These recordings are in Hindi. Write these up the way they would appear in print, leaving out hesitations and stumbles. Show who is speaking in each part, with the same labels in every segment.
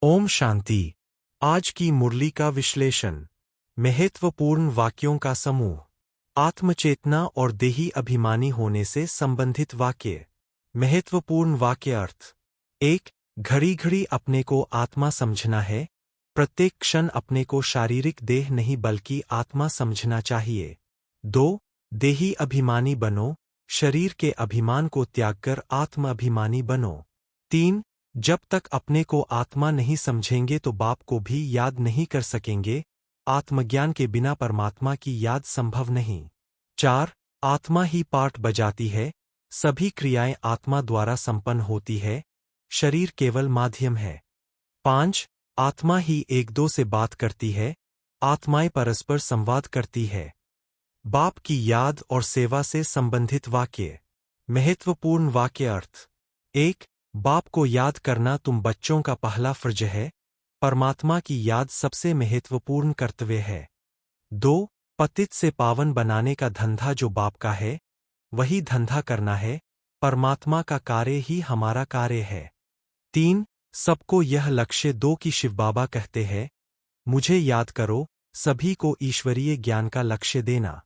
Speaker 1: ओम शांति। आज की मुरली का विश्लेषण। महत्वपूर्ण वाक्यों का समूह। आत्मचेतना और देही अभिमानी होने से संबंधित वाक्य। महत्वपूर्ण वाक्य अर्थ। 1. घड़ी घड़ी अपने को आत्मा समझना है। प्रत्येक क्षण अपने को शारीरिक देह नहीं बल्कि आत्मा समझना चाहिए। 2. देही अभिमानी बनो, शरीर के अभिमान को त्याग कर आत्म अभिमानी बनो। 3. जब तक अपने को आत्मा नहीं समझेंगे तो बाप को भी याद नहीं कर सकेंगे। आत्मज्ञान के बिना परमात्मा की याद संभव नहीं। 4. आत्मा ही पाठ बजाती है, सभी क्रियाएं आत्मा द्वारा संपन्न होती है, शरीर केवल माध्यम है। 5. आत्मा ही एक दो से बात करती है, आत्माएं परस्पर संवाद करती है। बाप की याद और सेवा से संबंधित वाक्य। महत्वपूर्ण वाक्य अर्थ। 1. बाप को याद करना तुम बच्चों का पहला फर्ज है। परमात्मा की याद सबसे महत्वपूर्ण कर्तव्य है। 2. पतित से पावन बनाने का धंधा जो बाप का है, वही धंधा करना है, परमात्मा का कार्य ही हमारा कार्य है। 3. सबको यह लक्ष्य दो कि शिव बाबा कहते हैं, मुझे याद करो, सभी को ईश्वरीय ज्ञान का लक्ष्य देना।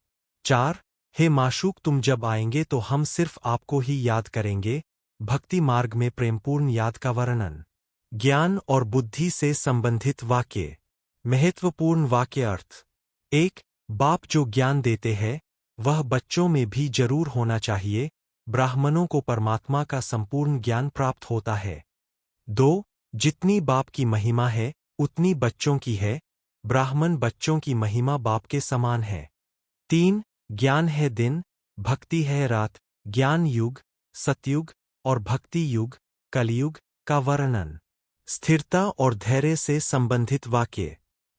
Speaker 1: 4. हे माशूक, तुम जब आएंगे तो हम सिर्फ आपको ही याद करेंगे। भक्ति मार्ग में प्रेमपूर्ण याद का वर्णन। ज्ञान और बुद्धि से संबंधित वाक्य। महत्वपूर्ण वाक्य अर्थ। 1. बाप जो ज्ञान देते हैं वह बच्चों में भी जरूर होना चाहिए। ब्राह्मणों को परमात्मा का संपूर्ण ज्ञान प्राप्त होता है। 2. जितनी बाप की महिमा है उतनी बच्चों की है। ब्राह्मण बच्चों की महिमा बाप के समान है। 3. ज्ञान है दिन, भक्ति है रात। ज्ञान युग, सतयुग और भक्ति युग, कलयुग का वर्णन। स्थिरता और धैर्य से संबंधित वाक्य।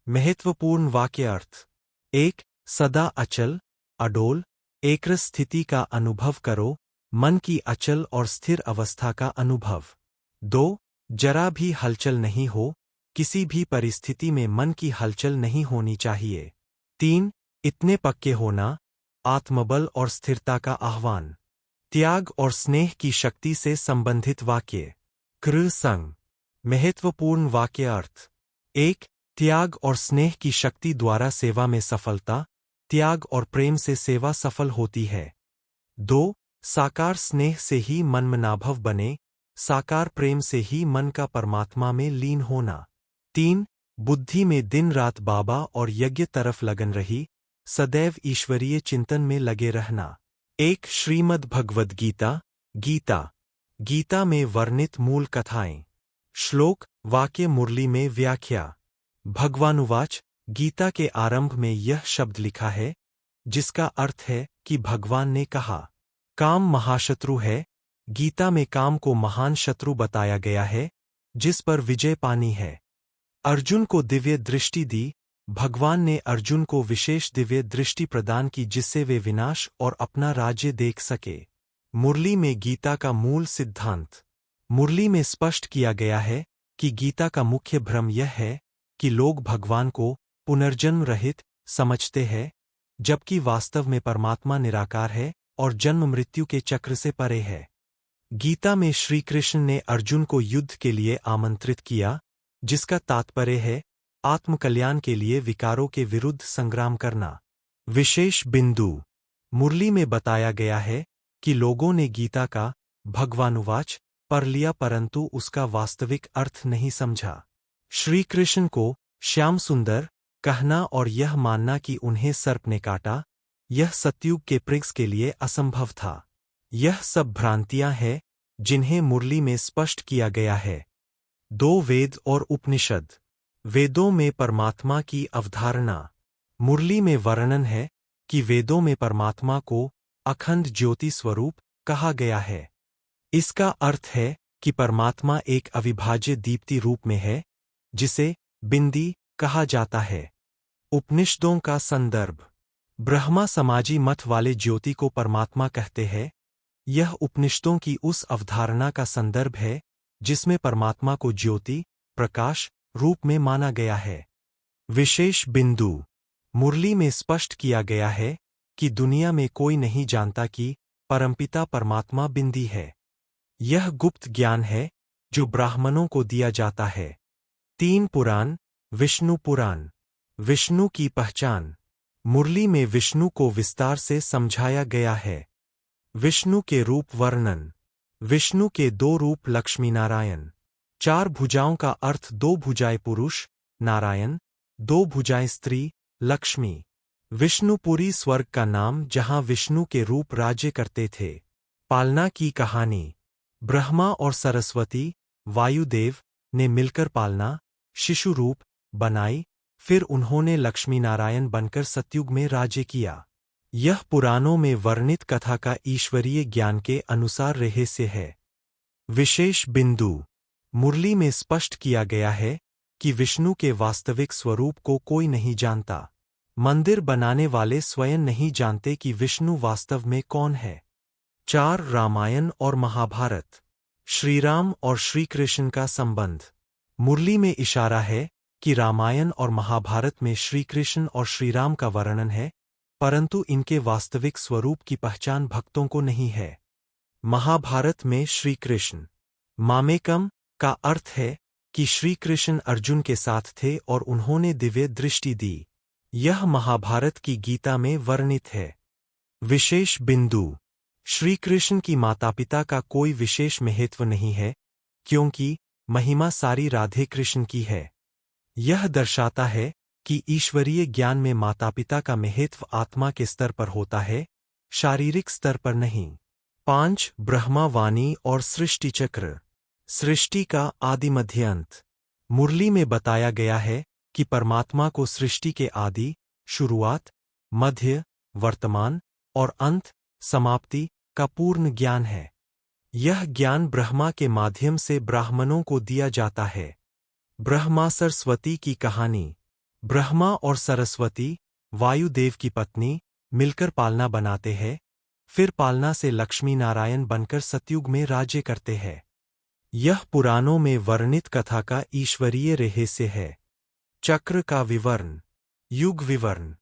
Speaker 1: महत्वपूर्ण वाक्य अर्थ। 1. सदा अचल, अडोल, एकाग्र स्थिति का अनुभव करो, मन की अचल और स्थिर अवस्था का अनुभव। 2. जरा भी हलचल नहीं हो, किसी भी परिस्थिति में मन की हलचल नहीं होनी चाहिए। 3. इतने पक्के होना, आत्मबल और स्थिरता का आह्वान। त्याग और स्नेह की शक्ति से संबंधित वाक्य। कृ संग। महत्वपूर्ण वाक्य अर्थ। 1. त्याग और स्नेह की शक्ति द्वारा सेवा में सफलता, त्याग और प्रेम से सेवा सफल होती है। 2. साकार स्नेह से ही मनमनाभव बने, साकार प्रेम से ही मन का परमात्मा में लीन होना। 3. बुद्धि में दिन रात बाबा और यज्ञ तरफ लगन रही, सदैव ईश्वरीय चिंतन में लगे रहना। 1. श्रीमद् भगवद गीता। गीता। गीता में वर्णित मूल कथाएं। श्लोक वाक्य मुरली में व्याख्या। भगवानुवाच। गीता के आरंभ में यह शब्द लिखा है, जिसका अर्थ है कि भगवान ने कहा, काम महाशत्रु है। गीता में काम को महान शत्रु बताया गया है, जिस पर विजय पानी है। अर्जुन को दिव्य दृष्टि दी। भगवान ने अर्जुन को विशेष दिव्य दृष्टि प्रदान की जिससे वे विनाश और अपना राज्य देख सके। मुरली में गीता का मूल सिद्धांत। मुरली में स्पष्ट किया गया है कि गीता का मुख्य भ्रम यह है कि लोग भगवान को पुनर्जन्म रहित समझते हैं, जबकि वास्तव में परमात्मा निराकार है और जन्म मृत्यु के चक्र से परे है। गीता में श्री कृष्ण ने अर्जुन को युद्ध के लिए आमंत्रित किया, जिसका तात्पर्य है आत्मकल्याण के लिए विकारों के विरुद्ध संग्राम करना। विशेष बिंदु। मुरली में बताया गया है कि लोगों ने गीता का भगवानुवाच पढ़ लिया परंतु उसका वास्तविक अर्थ नहीं समझा। श्री कृष्ण को श्याम सुंदर कहना और यह मानना कि उन्हें सर्प ने काटा, यह सतयुग के प्रिग्स के लिए असंभव था। यह सब भ्रांतियां हैं जिन्हें मुरली में स्पष्ट किया गया है। 2 वेद और उपनिषद। वेदों में परमात्मा की अवधारणा। मुरली में वर्णन है कि वेदों में परमात्मा को अखंड ज्योति स्वरूप कहा गया है। इसका अर्थ है कि परमात्मा एक अविभाज्य दीप्ति रूप में है, जिसे बिंदी कहा जाता है। उपनिषदों का संदर्भ। ब्रह्मा समाजी मत वाले ज्योति को परमात्मा कहते हैं। यह उपनिषदों की उस अवधारणा का संदर्भ है जिसमें परमात्मा को ज्योति, प्रकाश रूप में माना गया है। विशेष बिंदु। मुरली में स्पष्ट किया गया है कि दुनिया में कोई नहीं जानता कि परमपिता परमात्मा बिंदी है। यह गुप्त ज्ञान है जो ब्राह्मणों को दिया जाता है। 3 पुराण, विष्णु पुराण। विष्णु की पहचान। मुरली में विष्णु को विस्तार से समझाया गया है। विष्णु के रूप वर्णन। विष्णु के 2 रूप लक्ष्मी नारायण। 4 भुजाओं का अर्थ 2 भुजाएं पुरुष नारायण, 2 भुजाएं स्त्री लक्ष्मी। विष्णुपुरी स्वर्ग का नाम जहां विष्णु के रूप राज्य करते थे। पालना की कहानी। ब्रह्मा और सरस्वती वायुदेव ने मिलकर पालना शिशु रूप बनाई, फिर उन्होंने लक्ष्मी नारायण बनकर सतयुग में राज्य किया। यह पुराणों में वर्णित कथा का ईश्वरीय ज्ञान के अनुसार रहस्य है। विशेष बिंदु। मुरली में स्पष्ट किया गया है कि विष्णु के वास्तविक स्वरूप को कोई नहीं जानता। मंदिर बनाने वाले स्वयं नहीं जानते कि विष्णु वास्तव में कौन है। 4 रामायण और महाभारत। श्रीराम और श्रीकृष्ण का संबंध। मुरली में इशारा है कि रामायण और महाभारत में श्रीकृष्ण और श्रीराम का वर्णन है, परंतु इनके वास्तविक स्वरूप की पहचान भक्तों को नहीं है। महाभारत में श्रीकृष्ण मामेकम का अर्थ है कि श्रीकृष्ण अर्जुन के साथ थे और उन्होंने दिव्य दृष्टि दी। यह महाभारत की गीता में वर्णित है। विशेष बिंदु। श्रीकृष्ण की माता-पिता का कोई विशेष महत्व नहीं है, क्योंकि महिमा सारी राधे कृष्ण की है। यह दर्शाता है कि ईश्वरीय ज्ञान में माता-पिता का महत्व आत्मा के स्तर पर होता है, शारीरिक स्तर पर नहीं। 5 ब्रह्मा वाणी और सृष्टि चक्र। सृष्टि का आदि मध्य अंत। मुरली में बताया गया है कि परमात्मा को सृष्टि के आदि, शुरुआत, मध्य, वर्तमान और अंत, समाप्ति का पूर्ण ज्ञान है। यह ज्ञान ब्रह्मा के माध्यम से ब्राह्मणों को दिया जाता है। ब्रह्मा सरस्वती की कहानी। ब्रह्मा और सरस्वती वायुदेव की पत्नी मिलकर पालना बनाते हैं, फिर पालना से लक्ष्मी नारायण बनकर सतयुग में राज्य करते हैं। यह पुराणों में वर्णित कथा का ईश्वरीय रहस्य है। चक्र का विवरण। युग विवरण।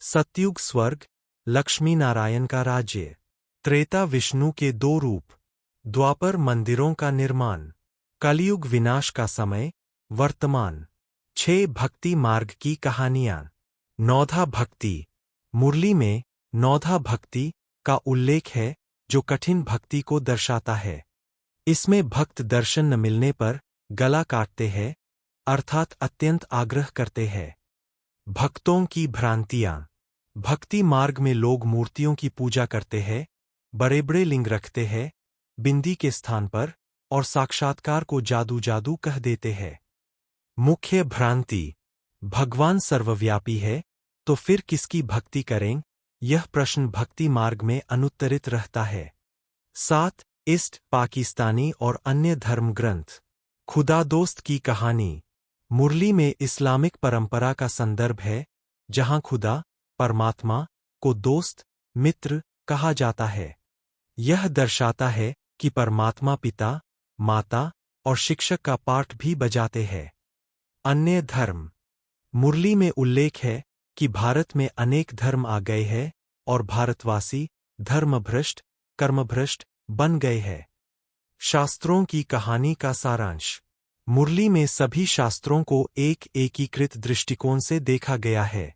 Speaker 1: सतयुग स्वर्ग, लक्ष्मी नारायण का राज्य। त्रेता विष्णु के 2 रूप। द्वापर मंदिरों का निर्माण। कलयुग विनाश का समय, वर्तमान। 6 भक्ति मार्ग की कहानियां। नौधा भक्ति। मुरली में नौधा भक्ति का उल्लेख है, जो कठिन भक्ति को दर्शाता है। इसमें भक्त दर्शन न मिलने पर गला काटते हैं, अर्थात अत्यंत आग्रह करते हैं। भक्तों की भ्रांतियां। भक्ति मार्ग में लोग मूर्तियों की पूजा करते हैं, बड़े बड़े लिंग रखते हैं बिंदी के स्थान पर, और साक्षात्कार को जादू जादू कह देते हैं। मुख्य भ्रांति। भगवान सर्वव्यापी है, तो फिर किसकी भक्ति करें? यह प्रश्न भक्ति मार्ग में अनुत्तरित रहता है। 7 ईस्ट पाकिस्तानी और अन्य धर्म ग्रंथ। खुदा दोस्त की कहानी। मुरली में इस्लामिक परंपरा का संदर्भ है, जहां खुदा परमात्मा को दोस्त मित्र कहा जाता है। यह दर्शाता है कि परमात्मा पिता, माता और शिक्षक का पाठ भी बजाते हैं। अन्य धर्म। मुरली में उल्लेख है कि भारत में अनेक धर्म आ गए हैं और भारतवासी धर्मभ्रष्ट, कर्मभ्रष्ट बन गए हैं। शास्त्रों की कहानी का सारांश। मुरली में सभी शास्त्रों को एक एकीकृत दृष्टिकोण से देखा गया है।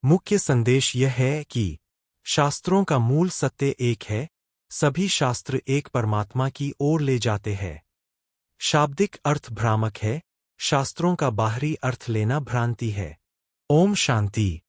Speaker 1: मुख्य संदेश यह है कि शास्त्रों का मूल सत्य एक है, सभी शास्त्र एक परमात्मा की ओर ले जाते हैं। शाब्दिक अर्थ भ्रामक है, शास्त्रों का बाहरी अर्थ लेना भ्रांति है। ओम शांति।